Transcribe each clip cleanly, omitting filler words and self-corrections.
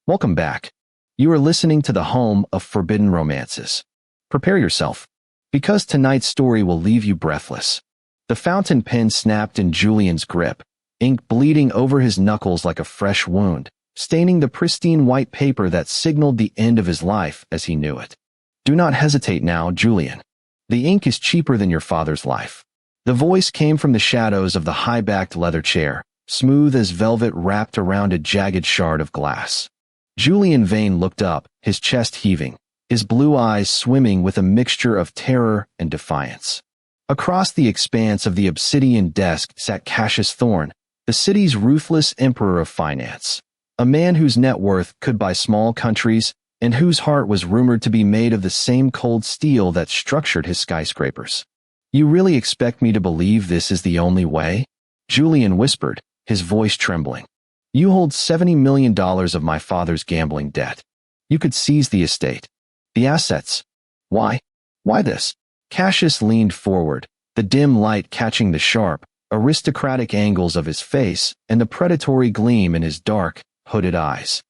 Welcome back. You are listening to the home of forbidden romances. Prepare yourself, because tonight's story will leave you breathless. The fountain pen snapped in Julian's grip, ink bleeding over his knuckles like a fresh wound, staining the pristine white paper that signaled the end of his life as he knew it. Do not hesitate now, Julian. The ink is cheaper than your father's life. The voice came from the shadows of the high-backed leather chair, smooth as velvet wrapped around a jagged shard of glass. Julian Vane looked up, his chest heaving, his blue eyes swimming with a mixture of terror and defiance. Across the expanse of the obsidian desk sat Cassius Thorne, the city's ruthless emperor of finance, a man whose net worth could buy small countries and whose heart was rumored to be made of the same cold steel that structured his skyscrapers. You really expect me to believe this is the only way? Julian whispered, his voice trembling. You hold $70 million of my father's gambling debt. You could seize the estate. The assets. Why? Why this? Cassius leaned forward, the dim light catching the sharp, aristocratic angles of his face and the predatory gleam in his dark, hooded eyes.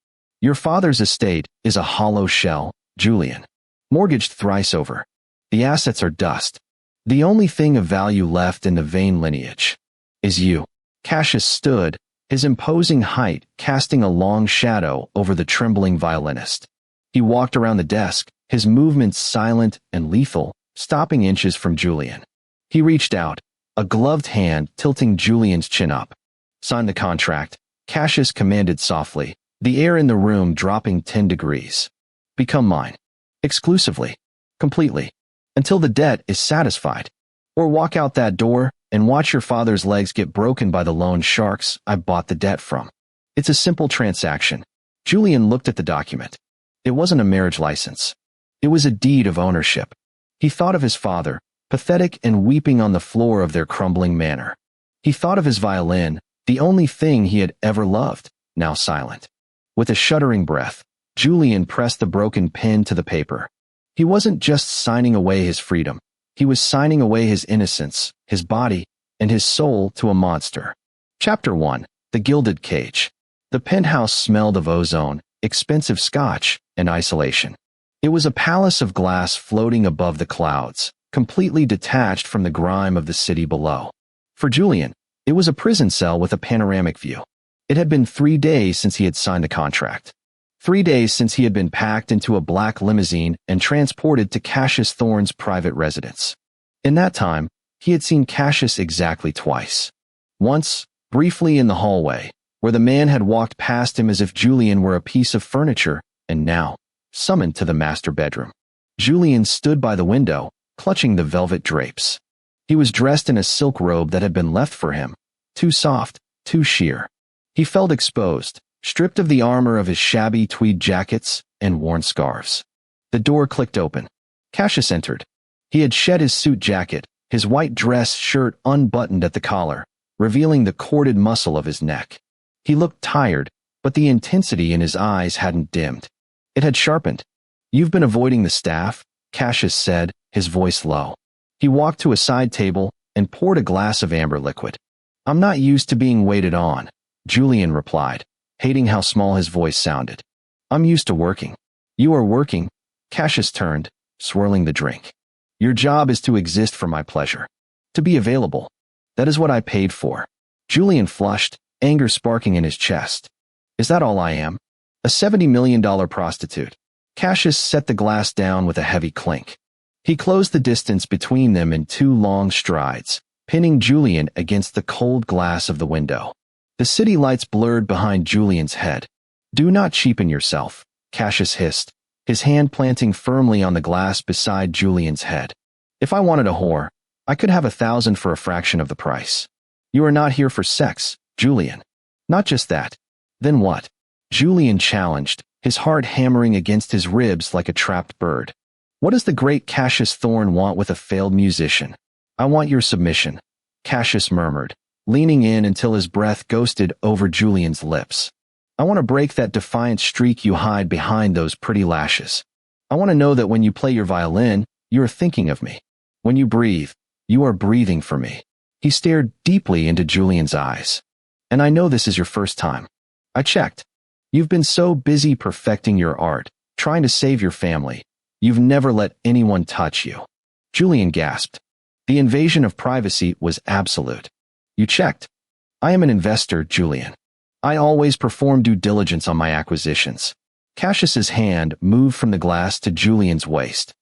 Your father's estate is a hollow shell, Julian. Mortgaged thrice over. The assets are dust. The only thing of value left in the Vane lineage is you. Cassius stood, his imposing height casting a long shadow over the trembling violinist. He walked around the desk, his movements silent and lethal, stopping inches from Julian. He reached out, a gloved hand tilting Julian's chin up. Sign the contract, Cassius commanded softly, the air in the room dropping 10 degrees. Become mine. Exclusively. Completely. Until the debt is satisfied. Or walk out that door and watch your father's legs get broken by the loan sharks I bought the debt from. It's a simple transaction. Julian looked at the document. It wasn't a marriage license. It was a deed of ownership. He thought of his father, pathetic and weeping on the floor of their crumbling manor. He thought of his violin, the only thing he had ever loved, now silent. With a shuddering breath, Julian pressed the broken pen to the paper. He wasn't just signing away his freedom. He was signing away his innocence, his body, and his soul to a monster. Chapter 1. The Gilded Cage. The penthouse smelled of ozone, expensive scotch, and isolation. It was a palace of glass floating above the clouds, completely detached from the grime of the city below. For Julian, it was a prison cell with a panoramic view. It had been 3 days since he had signed the contract. 3 days since he had been packed into a black limousine and transported to Cassius Thorne's private residence. In that time, he had seen Cassius exactly twice. Once, briefly in the hallway, where the man had walked past him as if Julian were a piece of furniture, and now, summoned to the master bedroom. Julian stood by the window, clutching the velvet drapes. He was dressed in a silk robe that had been left for him, too soft, too sheer. He felt exposed, stripped of the armor of his shabby tweed jackets and worn scarves. The door clicked open. Cassius entered. He had shed his suit jacket, his white dress shirt unbuttoned at the collar, revealing the corded muscle of his neck. He looked tired, but the intensity in his eyes hadn't dimmed. It had sharpened. You've been avoiding the staff, Cassius said, his voice low. He walked to a side table and poured a glass of amber liquid. I'm not used to being waited on, Julian replied, hating how small his voice sounded. I'm used to working. You are working. Cassius turned, swirling the drink. Your job is to exist for my pleasure. To be available. That is what I paid for. Julian flushed, anger sparking in his chest. Is that all I am? A $70 million prostitute. Cassius set the glass down with a heavy clink. He closed the distance between them in 2 long strides, pinning Julian against the cold glass of the window. The city lights blurred behind Julian's head. Do not cheapen yourself, Cassius hissed, his hand planting firmly on the glass beside Julian's head. If I wanted a whore, I could have 1,000 for a fraction of the price. You are not here for sex, Julian. Not just that. Then what? Julian challenged, his heart hammering against his ribs like a trapped bird. What does the great Cassius Thorne want with a failed musician? I want your submission, Cassius murmured, leaning in until his breath ghosted over Julian's lips. I want to break that defiant streak you hide behind those pretty lashes. I want to know that when you play your violin, you are thinking of me. When you breathe, you are breathing for me. He stared deeply into Julian's eyes. And I know this is your first time. I checked. You've been so busy perfecting your art, trying to save your family. You've never let anyone touch you. Julian gasped. The invasion of privacy was absolute. You checked. I am an investor, Julian. I always perform due diligence on my acquisitions. Cassius's hand moved from the glass to Julian's waist.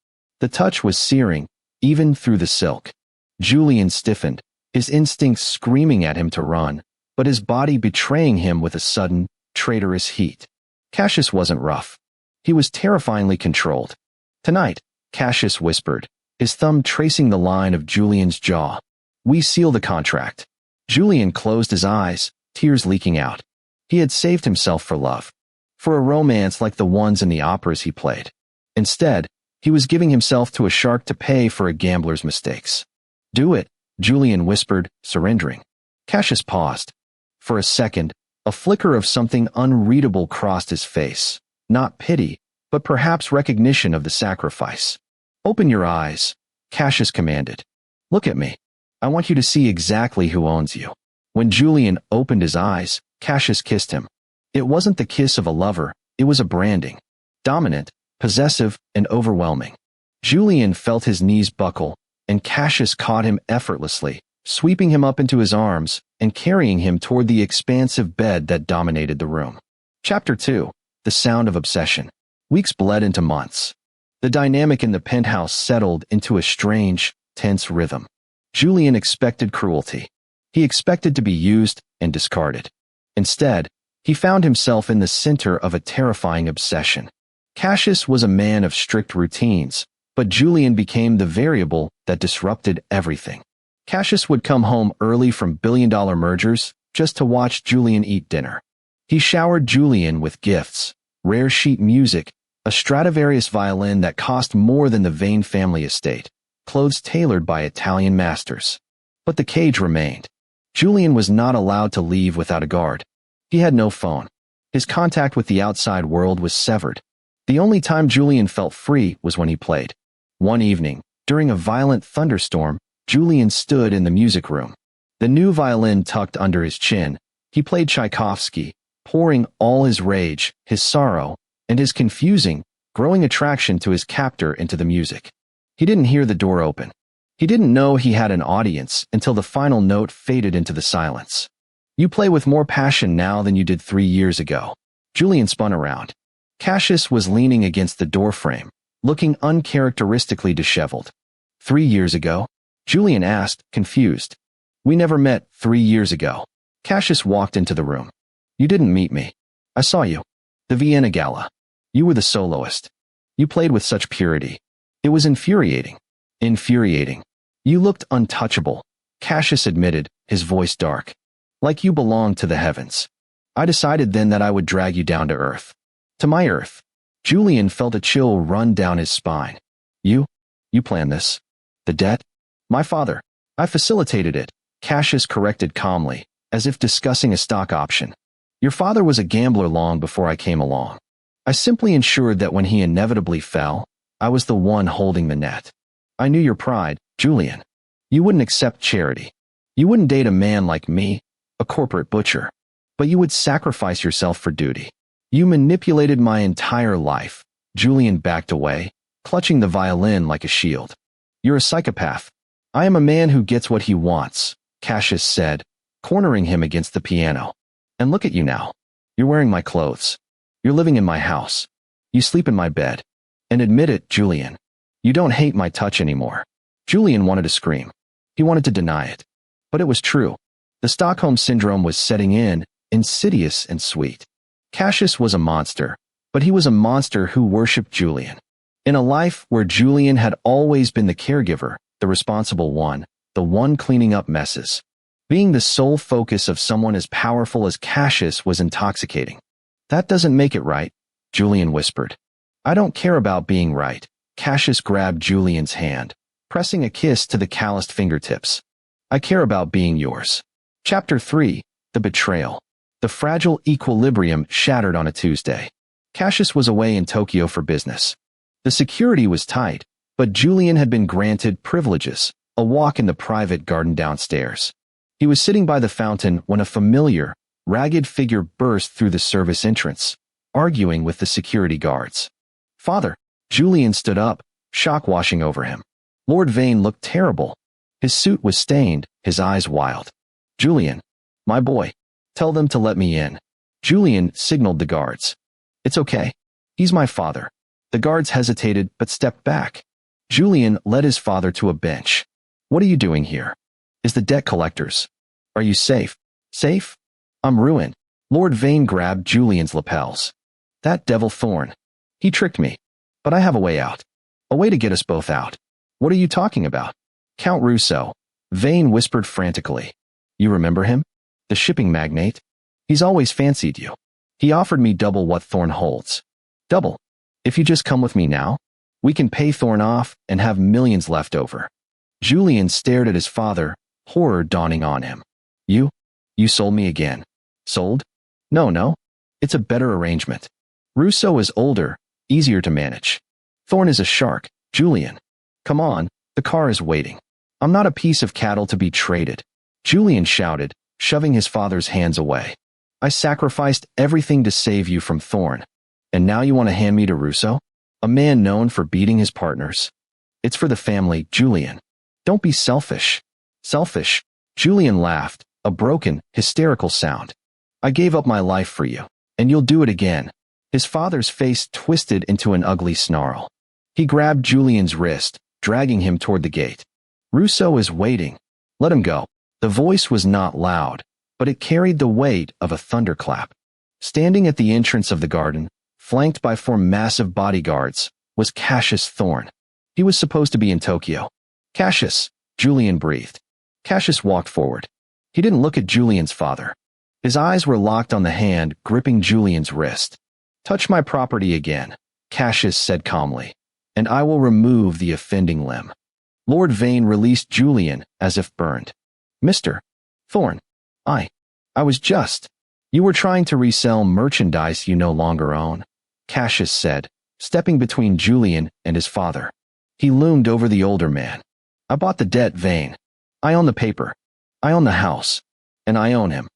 The touch was searing, even through the silk. Julian stiffened, his instincts screaming at him to run, but his body betraying him with a sudden, traitorous heat. Cassius wasn't rough. He was terrifyingly controlled. Tonight, Cassius whispered, his thumb tracing the line of Julian's jaw. We seal the contract. Julian closed his eyes, tears leaking out. He had saved himself for love. For a romance like the ones in the operas he played. Instead, he was giving himself to a shark to pay for a gambler's mistakes. Do it, Julian whispered, surrendering. Cassius paused. For a second, a flicker of something unreadable crossed his face. Not pity, but perhaps recognition of the sacrifice. Open your eyes, Cassius commanded. Look at me. I want you to see exactly who owns you. When Julian opened his eyes, Cassius kissed him. It wasn't the kiss of a lover, it was a branding. Dominant, possessive, and overwhelming. Julian felt his knees buckle, and Cassius caught him effortlessly, sweeping him up into his arms and carrying him toward the expansive bed that dominated the room. Chapter 2. The Sound of Obsession. Weeks bled into months. The dynamic in the penthouse settled into a strange, tense rhythm. Julian expected cruelty. He expected to be used and discarded. Instead, he found himself in the center of a terrifying obsession. Cassius was a man of strict routines, but Julian became the variable that disrupted everything. Cassius would come home early from billion-dollar mergers just to watch Julian eat dinner. He showered Julian with gifts, rare sheet music, a Stradivarius violin that cost more than the Vane family estate, clothes tailored by Italian masters. But the cage remained. Julian was not allowed to leave without a guard. He had no phone. His contact with the outside world was severed. The only time Julian felt free was when he played. One evening, during a violent thunderstorm, Julian stood in the music room. The new violin tucked under his chin, he played Tchaikovsky, pouring all his rage, his sorrow, and his confusing, growing attraction to his captor into the music. He didn't hear the door open. He didn't know he had an audience until the final note faded into the silence. You play with more passion now than you did 3 years ago. Julian spun around. Cassius was leaning against the doorframe, looking uncharacteristically disheveled. 3 years ago? Julian asked, confused. We never met 3 years ago. Cassius walked into the room. You didn't meet me. I saw you. The Vienna Gala. You were the soloist. You played with such purity. It was infuriating. Infuriating. You looked untouchable, Cassius admitted, his voice dark. Like you belonged to the heavens. I decided then that I would drag you down to earth. To my earth. Julian felt a chill run down his spine. You planned this. The debt? My father. I facilitated it, Cassius corrected calmly, as if discussing a stock option. Your father was a gambler long before I came along. I simply ensured that when he inevitably fell, I was the one holding the net. I knew your pride, Julian. You wouldn't accept charity. You wouldn't date a man like me, a corporate butcher. But you would sacrifice yourself for duty. You manipulated my entire life. Julian backed away, clutching the violin like a shield. You're a psychopath. I am a man who gets what he wants, Cassius said, cornering him against the piano. And look at you now. You're wearing my clothes. You're living in my house. You sleep in my bed. And admit it, Julian. You don't hate my touch anymore. Julian wanted to scream. He wanted to deny it. But it was true. The Stockholm Syndrome was setting in, insidious and sweet. Cassius was a monster, but he was a monster who worshipped Julian. In a life where Julian had always been the caregiver, the responsible one, the one cleaning up messes. Being the sole focus of someone as powerful as Cassius was intoxicating. That doesn't make it right, Julian whispered. I don't care about being right. Cassius grabbed Julian's hand, pressing a kiss to the calloused fingertips. I care about being yours. Chapter 3. The Betrayal. The fragile equilibrium shattered on a Tuesday. Cassius was away in Tokyo for business. The security was tight, but Julian had been granted privileges, a walk in the private garden downstairs. He was sitting by the fountain when a familiar, ragged figure burst through the service entrance, arguing with the security guards. Father! Julian stood up, shock washing over him. Lord Vane looked terrible. His suit was stained, his eyes wild. Julian! My boy! Tell them to let me in. Julian signaled the guards. It's okay. He's my father. The guards hesitated but stepped back. Julian led his father to a bench. What are you doing here? Is the debt collectors? Are you safe? Safe? I'm ruined. Lord Vane grabbed Julian's lapels. That devil Thorn. He tricked me. But I have a way out. A way to get us both out. What are you talking about? Count Rousseau. Vane whispered frantically. You remember him? The shipping magnate? He's always fancied you. He offered me double what Thorn holds. Double. If you just come with me now, we can pay Thorn off and have millions left over. Julian stared at his father, horror dawning on him. You sold me again. Sold? No. It's a better arrangement. Rousseau is older, easier to manage. Thorn is a shark, Julian. Come on, the car is waiting. I'm not a piece of cattle to be traded. Julian shouted, shoving his father's hands away. I sacrificed everything to save you from Thorn. And now you want to hand me to Rousseau? A man known for beating his partners. It's for the family, Julian. Don't be selfish. Selfish? Julian laughed, a broken, hysterical sound. I gave up my life for you, and you'll do it again. His father's face twisted into an ugly snarl. He grabbed Julian's wrist, dragging him toward the gate. Rousseau is waiting. Let him go. The voice was not loud, but it carried the weight of a thunderclap. Standing at the entrance of the garden, flanked by 4 massive bodyguards, was Cassius Thorn. He was supposed to be in Tokyo. Cassius, Julian breathed. Cassius walked forward. He didn't look at Julian's father. His eyes were locked on the hand gripping Julian's wrist. Touch my property again, Cassius said calmly, and I will remove the offending limb. Lord Vane released Julian as if burned. Mr. Thorn, I was just. You were trying to resell merchandise you no longer own, Cassius said, stepping between Julian and his father. He loomed over the older man. I bought the debt, Vane. I own the paper. I own the house. And I own him.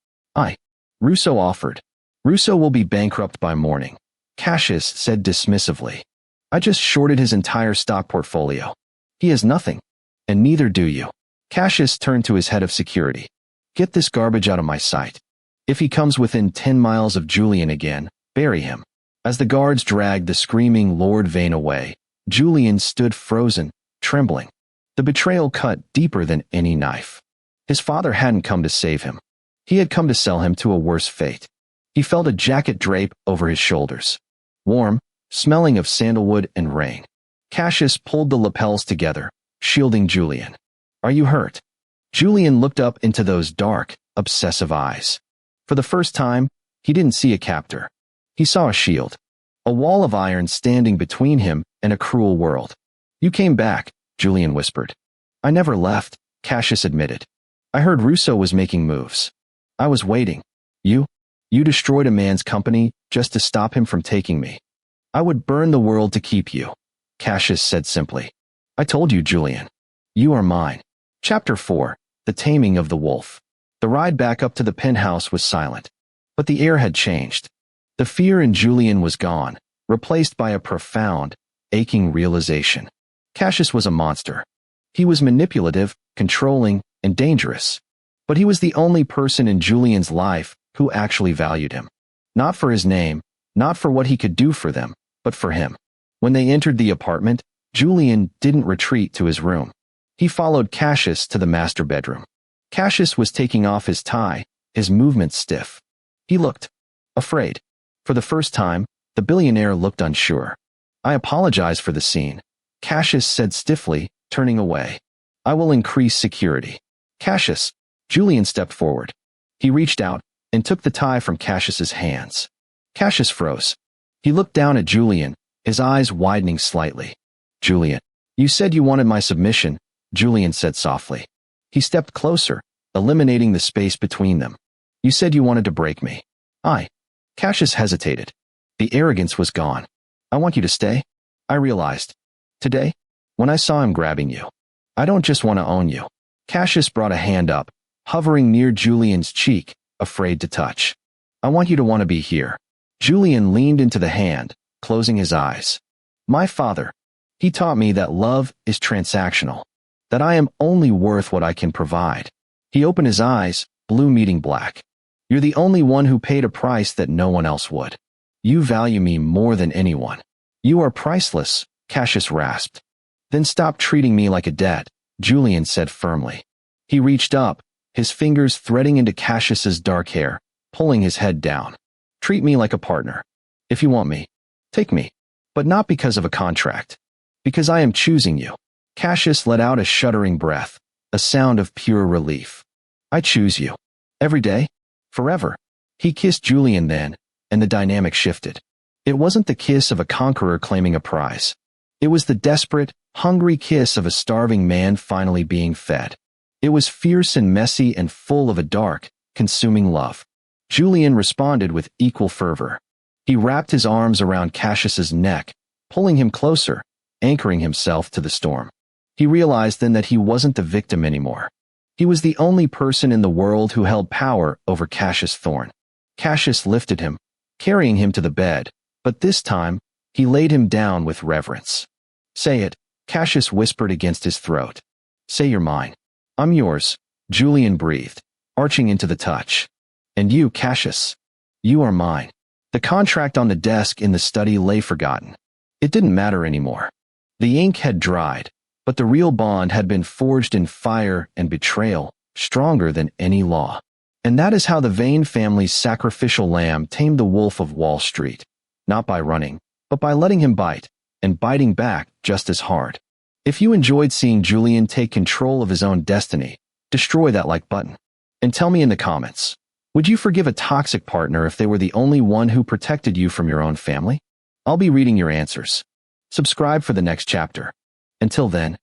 Rousseau offered. Rousseau will be bankrupt by morning, Cassius said dismissively. I just shorted his entire stock portfolio. He has nothing. And neither do you. Cassius turned to his head of security. Get this garbage out of my sight. If he comes within 10 miles of Julian again, bury him. As the guards dragged the screaming Lord Vane away, Julian stood frozen, trembling. The betrayal cut deeper than any knife. His father hadn't come to save him. He had come to sell him to a worse fate. He felt a jacket drape over his shoulders. Warm, smelling of sandalwood and rain. Cassius pulled the lapels together, shielding Julian. Are you hurt? Julian looked up into those dark, obsessive eyes. For the first time, he didn't see a captor. He saw a shield. A wall of iron standing between him and a cruel world. You came back, Julian whispered. I never left, Cassius admitted. I heard Rousseau was making moves. I was waiting. You destroyed a man's company just to stop him from taking me. I would burn the world to keep you, Cassius said simply. I told you, Julian. You are mine. Chapter 4, The Taming of the Wolf. The ride back up to the penthouse was silent. But the air had changed. The fear in Julian was gone, replaced by a profound, aching realization. Cassius was a monster. He was manipulative, controlling, and dangerous. But he was the only person in Julian's life who actually valued him. Not for his name, not for what he could do for them, but for him. When they entered the apartment, Julian didn't retreat to his room. He followed Cassius to the master bedroom. Cassius was taking off his tie, his movements stiff. He looked afraid. For the first time, the billionaire looked unsure. I apologize for the scene, Cassius said stiffly, turning away. I will increase security. Cassius. Julian stepped forward. He reached out and took the tie from Cassius's hands. Cassius froze. He looked down at Julian, his eyes widening slightly. Julian, you said you wanted my submission, Julian said softly. He stepped closer, eliminating the space between them. You said you wanted to break me. Cassius hesitated. The arrogance was gone. I want you to stay. I realized. Today, when I saw him grabbing you. I don't just want to own you. Cassius brought a hand up, hovering near Julian's cheek, afraid to touch. I want you to want to be here. Julian leaned into the hand, closing his eyes. My father. He taught me that love is transactional, that I am only worth what I can provide. He opened his eyes, blue meeting black. You're the only one who paid a price that no one else would. You value me more than anyone. You are priceless, Cassius rasped. Then stop treating me like a debt, Julian said firmly. He reached up, his fingers threading into Cassius's dark hair, pulling his head down. Treat me like a partner. If you want me, take me. But not because of a contract. Because I am choosing you. Cassius let out a shuddering breath, a sound of pure relief. I choose you. Every day. Forever. He kissed Julian then, and the dynamic shifted. It wasn't the kiss of a conqueror claiming a prize. It was the desperate, hungry kiss of a starving man finally being fed. It was fierce and messy and full of a dark, consuming love. Julian responded with equal fervor. He wrapped his arms around Cassius's neck, pulling him closer, anchoring himself to the storm. He realized then that he wasn't the victim anymore. He was the only person in the world who held power over Cassius Thorne. Cassius lifted him, carrying him to the bed, but this time, he laid him down with reverence. Say it, Cassius whispered against his throat. Say you're mine. I'm yours, Julian breathed, arching into the touch. And you, Cassius. You are mine. The contract on the desk in the study lay forgotten. It didn't matter anymore. The ink had dried, but the real bond had been forged in fire and betrayal, stronger than any law. And that is how the Vane family's sacrificial lamb tamed the wolf of Wall Street. Not by running, but by letting him bite, and biting back just as hard. If you enjoyed seeing Julian take control of his own destiny, destroy that like button. And tell me in the comments, would you forgive a toxic partner if they were the only one who protected you from your own family? I'll be reading your answers. Subscribe for the next chapter. Until then,